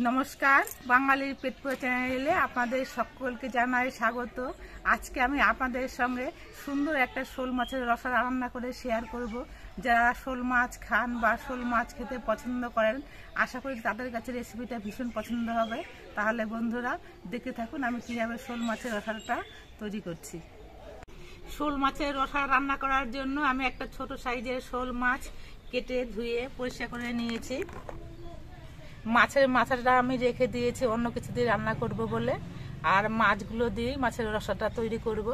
নমস্কার, বাঙালির পেট পুজো চ্যানেলে আপনাদের সকলকে জানাই স্বাগত। আজকে আমি আপনাদের সঙ্গে সুন্দর একটা শোল মাছের রসা রান্না করে শেয়ার করব। যারা শোল মাছ খান বা শোল মাছ খেতে পছন্দ করেন, আশা করি তাদের কাছে রেসিপিটা ভীষণ পছন্দ হবে। তাহলে বন্ধুরা দেখতে থাকুন আমি কীভাবে শোল মাছের রসাটা তৈরি করছি। শোল মাছের রসা রান্না করার জন্য আমি একটা ছোট সাইজের শোল মাছ কেটে ধুয়ে পরিষ্কার করে নিয়েছি। মাছের মাথাটা আমি রেখে দিয়েছি অন্য কিছু দিয়ে রান্না করব বলে, আর মাছগুলো দিয়ে মাছের রসাটা তৈরি করব।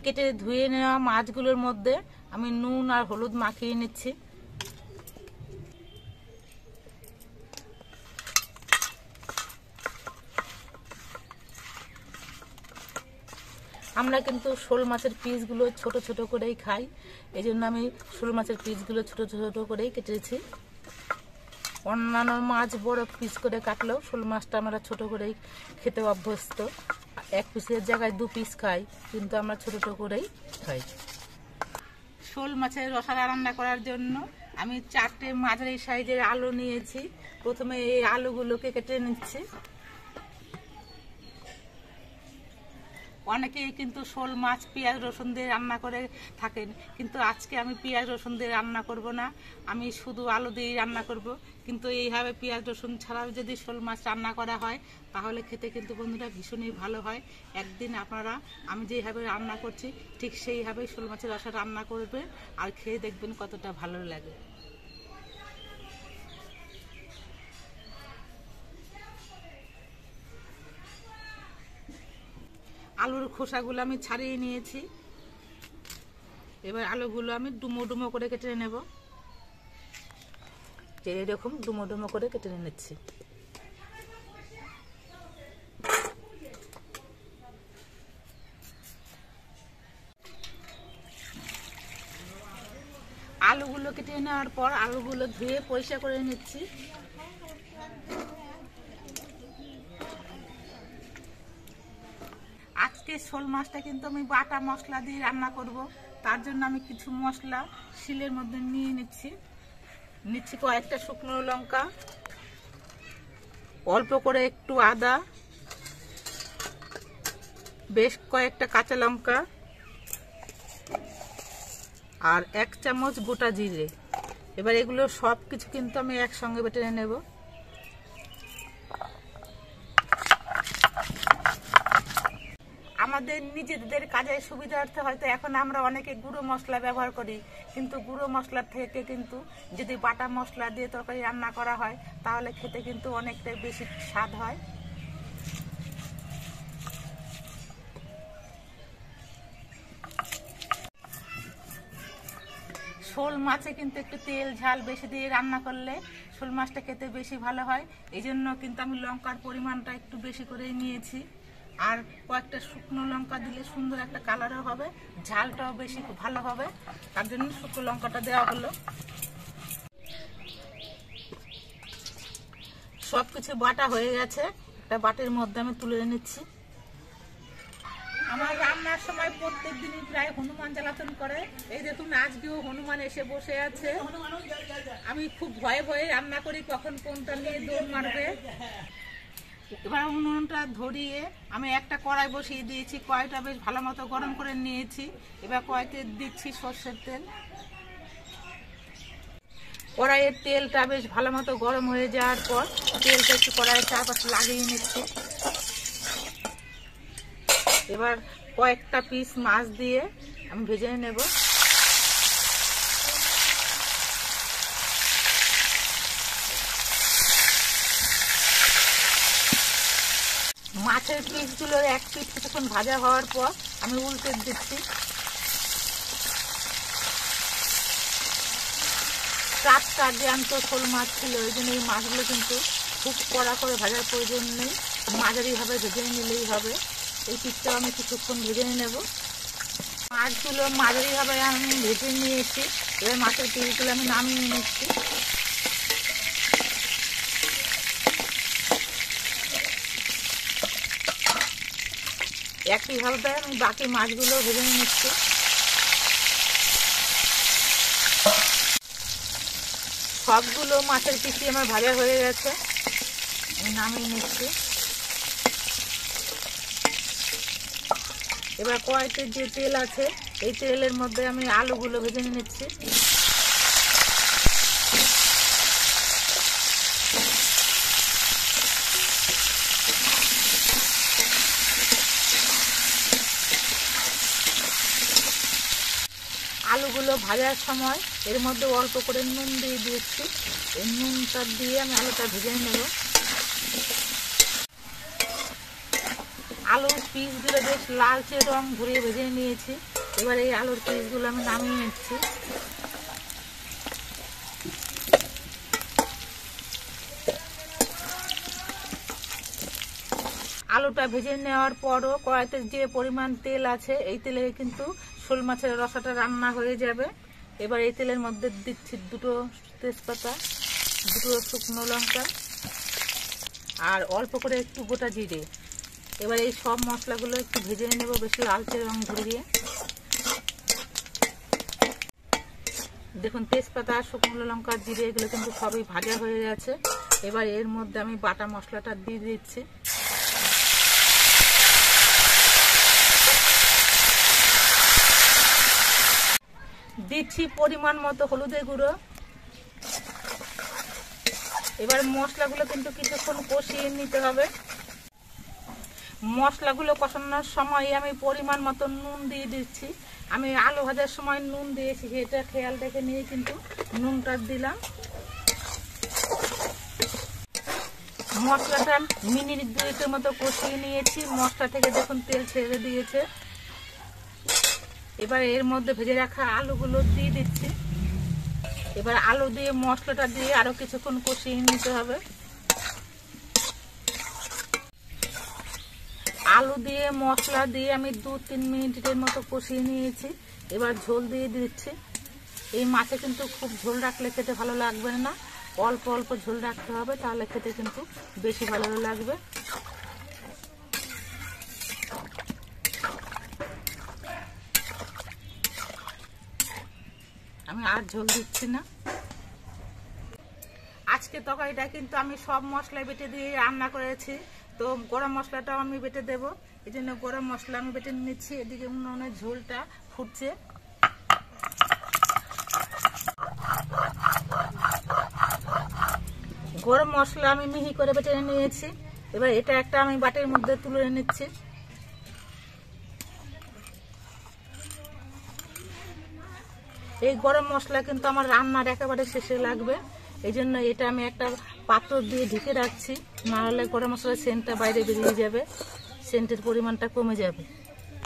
কেটে ধুয়ে নেওয়া মাছগুলোর মধ্যে আমি নুন আর হলুদ মাখিয়ে নিচ্ছি। আমরা কিন্তু শোল মাছের পিসগুলো ছোট ছোট করেই খাই, এই জন্য আমি শোল মাছের পিসগুলো ছোট ছোট করেই কেটেছি। অন্যান্য মাছ বড় পিস করে কাটলেও শোল মাছটা আমরা ছোট করেই খেতে অভ্যস্ত। এক পিসের জায়গায় 2 পিস খাই, কিন্তু আমরা ছোট ছোট করেই খাই। শোল মাছের রসা রান্না করার জন্য আমি 4টে মাঝারি সাইজের আলু নিয়েছি। প্রথমে এই আলুগুলোকে কেটে নিচ্ছি। অনেকেই কিন্তু শোল মাছ পেঁয়াজ রসুন দিয়ে রান্না করে থাকেন, কিন্তু আজকে আমি পেঁয়াজ রসুন দিয়ে রান্না করব না, আমি শুধু আলু দিয়েই রান্না করব। কিন্তু এইভাবে পেঁয়াজ রসুন ছাড়াও যদি শোল মাছ রান্না করা হয় তাহলে খেতে কিন্তু বন্ধুরা ভীষণই ভালো হয়। একদিন আপনারা আমি যেভাবে রান্না করছি ঠিক সেইভাবেই শোল মাছের রসা রান্না করবেন, আর খেয়ে দেখবেন কতটা ভালো লাগে। আলুর খোসাগুলো আমি ছাড়িয়ে নিয়েছি। এবার আলুগুলো আমি ডুমো ডুমো করে কেটে নেব। এরকম ডুমো ডুমো করে কেটে নিচ্ছি। আলুগুলো কেটে নেওয়ার পর আলুগুলো ধুয়ে পরিষ্কার করে নিচ্ছি। আজকে শোল মাছটা কিন্তু আমি বাটা মশলা দিয়ে রান্না করব, তার জন্য আমি কিছু মশলা শিলের মধ্যে নিয়ে নিচ্ছি কয়েকটা শুকনো লঙ্কা, অল্প করে একটু আদা, বেশ কয়েকটা কাঁচা লঙ্কা, আর 1 চামচ গোটা জিরে। এবার এগুলো সব কিছু কিন্তু আমি একসঙ্গে বেটে নেব। আমাদের নিজেদের কাজের সুবিধার্থে হয়তো এখন আমরা অনেকে গুঁড়ো মশলা ব্যবহার করি, কিন্তু গুঁড়ো মশলার থেকে কিন্তু যদি বাটা মশলা দিয়ে তরকারি রান্না করা হয় তাহলে খেতে কিন্তু অনেকটাই বেশি স্বাদ হয়। শোল মাছে কিন্তু একটু তেল ঝাল বেশি দিয়ে রান্না করলে শোল মাছটা খেতে বেশি ভালো হয়, এই জন্য কিন্তু আমি লঙ্কার পরিমাণটা একটু বেশি করেই নিয়েছি। আর কয়েকটা শুকনো লঙ্কা দিলে সুন্দর একটা কালারও হবে, ঝালটাও বেশি ভালো হবে, তার জন্য শুকনো লঙ্কাটা দেওয়া হলো। সব কিছু বাটা হয়ে গেছে, একটা বাটির মধ্যে আমি তুলে নিচ্ছি। আমার রান্নার সময় প্রত্যেক দিনই প্রায় হনুমান জ্বালাতন করে। এই দেখুন আজকেও হনুমান এসে বসে আছে। আমি খুব ভয়ে ভয়ে রান্না করি, কখন কোনটা নিয়ে দৌড় মারবে। এবার উনুনটা ধরিয়ে আমি একটা কড়াই বসিয়ে দিয়েছি। কড়াইটা বেশ ভালো মতো গরম করে নিয়েছি। এবার কড়াইতে দিচ্ছি সর্ষের তেল। কড়াইয়ের তেলটা বেশ ভালো মতো গরম হয়ে যাওয়ার পর তেলটা একটু কড়াইয়ের চারপাশে লাগিয়ে নিচ্ছি। এবার কয়েকটা পিস মাছ দিয়ে আমি ভেজে নেব। মাছের পিসগুলোর এক পিস কিছুক্ষণ ভাজা হওয়ার পর আমি উল্টে দিচ্ছি। টাটকা জ্যান্ত শোল মাছ ছিল, ওই জন্য এই মাছগুলো কিন্তু খুব কড়া করে ভাজার প্রয়োজন নেই, মাঝারিভাবে ভেজে নিলেই হবে। এই পিসটাও আমি কিছুক্ষণ ভেজে নেব। মাছগুলো মাঝারিভাবে আমি ভেজে নিয়েছি। এবার মাছের পিসগুলো আমি নামিয়ে নিচ্ছি। একইভাবে আমি বাকি মাছগুলো ভেজে নিচ্ছি। সবগুলো মাছের পিসি আমার ভাজা হয়ে গেছে। নামিয়ে নিচ্ছি। এবার কড়াইতে যে তেল আছে এই তেলের মধ্যে আমি আলুগুলো ভেজে নিচ্ছি। আলুগুলো ভাজার সময় এর মধ্যে অল্প করে নুন দিয়ে দিচ্ছি। এই নুনটা দিয়ে আমি আলুটা ভেজে নেব। আলুর পিসগুলো বেশ লালচে রং ধরিয়ে ভেজে নিয়েছি। এবার এই আলুর পিসগুলো আমি নামিয়ে নিচ্ছি। আলুটা ভেজে নেওয়ার পরও কড়াইতে যে পরিমাণ তেল আছে এই তেলে কিন্তু শোল মাছের রসাটা রান্না হয়ে যাবে। এবার এই তেলের মধ্যে দিচ্ছি 2টো তেজপাতা, 2টো শুকনো লঙ্কা আর অল্প করে একটু গোটা জিরে। এবার এই সব মশলাগুলো একটু ভেজে নেব বেশি লালচে রং ধরিয়ে। দেখুন তেজপাতা, শুকনো লঙ্কা, জিরে এগুলো কিন্তু সবই ভাজা হয়ে গেছে। এবার এর মধ্যে আমি বাটা মশলাটা দিয়ে দিচ্ছি। দিচ্ছি পরিমাণ মতো হলুদের গুঁড়ো। এবার মশলাগুলো কিন্তু কিছুক্ষণ কষিয়ে নিতে হবে। মশলাগুলো কষানোর সময় আমি পরিমাণ মতো নুন দিয়ে দিচ্ছি। আমি আলু ভাজার সময় নুন দিয়েছি, এটা খেয়াল রেখে নিয়ে কিন্তু নুনটা দিলাম। মশলাটা মিনিট 2-এর মতো কষিয়ে নিয়েছি। মশলা থেকে দেখুন তেল ছেড়ে দিয়েছে। এবার এর মধ্যে ভেজে রাখা আলুগুলো দিয়ে দিচ্ছি। এবার আলু দিয়ে মশলাটা দিয়ে আরো কিছুক্ষণ কষিয়ে নিতে হবে। আলু দিয়ে মশলা দিয়ে আমি 2-3 মিনিটের মতো কষিয়ে নিয়েছি। এবার ঝোল দিয়ে দিচ্ছি। এই মাছে কিন্তু খুব ঝোল রাখলে খেতে ভালো লাগবে না, অল্প অল্প ঝোল রাখতে হবে, তাহলে খেতে কিন্তু বেশি ভালো লাগবে। আমি আর ঝোল দিচ্ছি না। আজকে তরকারিটা কিন্তু আমি সব মশলা বেটে দিয়ে রান্না করেছি। তো গরম মশলাটাও আমি বেটে দেব, এই জন্য গরম মশলা আমি বেটে নিচ্ছি। এদিকে উনুনের ঝোলটা ফুটছে। গরম মশলা আমি মিহি করে বেটে নিয়েছি। এবার এটা একটা আমি বাটির মধ্যে তুলে নিচ্ছি। এই গরম মশলা কিন্তু আমার রান্নার একেবারে শেষে লাগবে, এই জন্য এটা আমি একটা পাত্র দিয়ে ঢেকে রাখছি, না হলে গরম মশলার সেন্টটা বাইরে বেরিয়ে যাবে, সেন্টের পরিমাণটা কমে যাবে।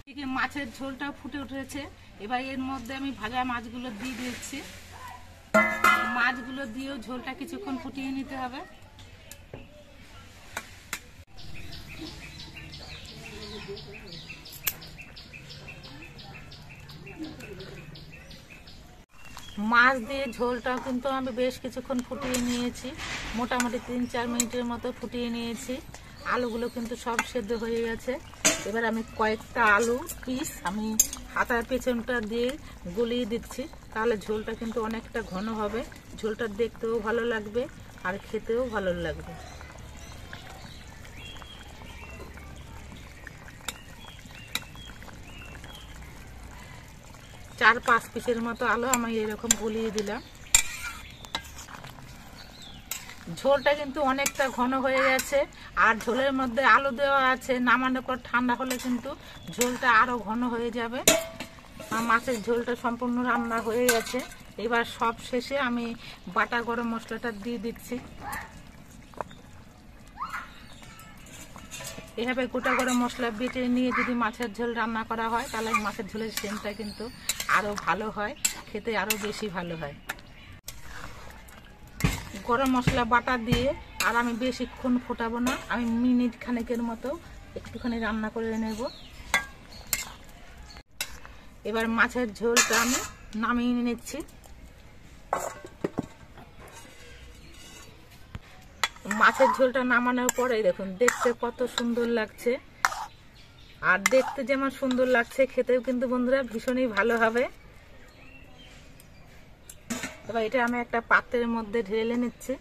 এদিকে মাছের ঝোলটা ফুটে উঠেছে। এবার এর মধ্যে আমি ভাজা মাছগুলো দিয়ে দিচ্ছি। মাছগুলো দিয়েও ঝোলটা কিছুক্ষণ ফুটিয়ে নিতে হবে। মাছ দিয়ে ঝোলটাও কিন্তু আমি বেশ কিছুক্ষণ ফুটিয়ে নিয়েছি, মোটামুটি 3-4 মিনিটের মতো ফুটিয়ে নিয়েছি। আলুগুলো কিন্তু সব সেদ্ধ হয়ে গেছে। এবার আমি কয়েকটা আলু পিস আমি হাতার পেছনটা দিয়ে গলিয়ে দিচ্ছি, তাহলে ঝোলটা কিন্তু অনেকটা ঘন হবে, ঝোলটা দেখতেও ভালো লাগবে আর খেতেও ভালো লাগবে। চার 5 পিসের মতো আলু আমি এরকম গলিয়ে দিলাম। ঝোলটা কিন্তু অনেকটা ঘন হয়ে গেছে, আর ঝোলের মধ্যে আলু দেওয়া আছে, নামানোর পর ঠান্ডা হলে কিন্তু ঝোলটা আরো ঘন হয়ে যাবে। মাছের ঝোলটা সম্পূর্ণ রান্না হয়ে গেছে। এবার সব শেষে আমি বাটা গরম মশলাটা দিয়ে দিচ্ছি। এভাবে গোটা গরম মশলা বেটে নিয়ে যদি মাছের ঝোল রান্না করা হয়, তাহলে মাছের ঝোলের সেন্টটা কিন্তু আরো ভালো হয়, খেতে আরো বেশি ভালো হয়। গরম মশলা বাটা দিয়ে আর আমি বেশিক্ষণ ফোটাবো না, আমি মিনিট খানেকের মতো একটুখানি রান্না করে নেব। এবার মাছের ঝোলটা আমি নামিয়ে নিচ্ছি। মাছের ঝোলটা নামানোর পরে দেখুন দেখতে কত সুন্দর লাগছে, আর দেখতে যেমন সুন্দর লাগছে খেতেও কিন্তু বন্ধুরা ভীষণই ভালো হবে। এবার এটা আমি একটা পাত্রের মধ্যে ঢেলে নিচ্ছি।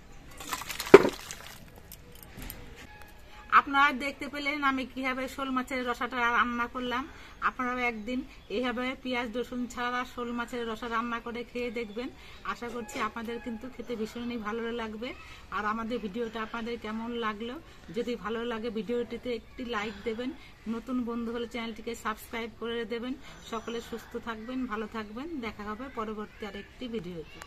আপনারা দেখতে পেলেন আমি কিভাবে শোল মাছের রসাটা রান্না করলাম। আপনারাও একদিন এইভাবে পেঁয়াজ রসুন ছাড়া শোল মাছের রসা রান্না করে খেয়ে দেখবেন। আশা করছি আপনাদের কিন্তু খেতে ভীষণই ভালো লাগবে। আর আমাদের ভিডিওটা আপনাদের কেমন লাগলো, যদি ভালো লাগে ভিডিওটিতে একটি লাইক দেবেন, নতুন বন্ধু হলে চ্যানেলটিকে সাবস্ক্রাইব করে দেবেন। সকলে সুস্থ থাকবেন, ভালো থাকবেন। দেখা হবে পরবর্তী আরেকটি ভিডিওতে।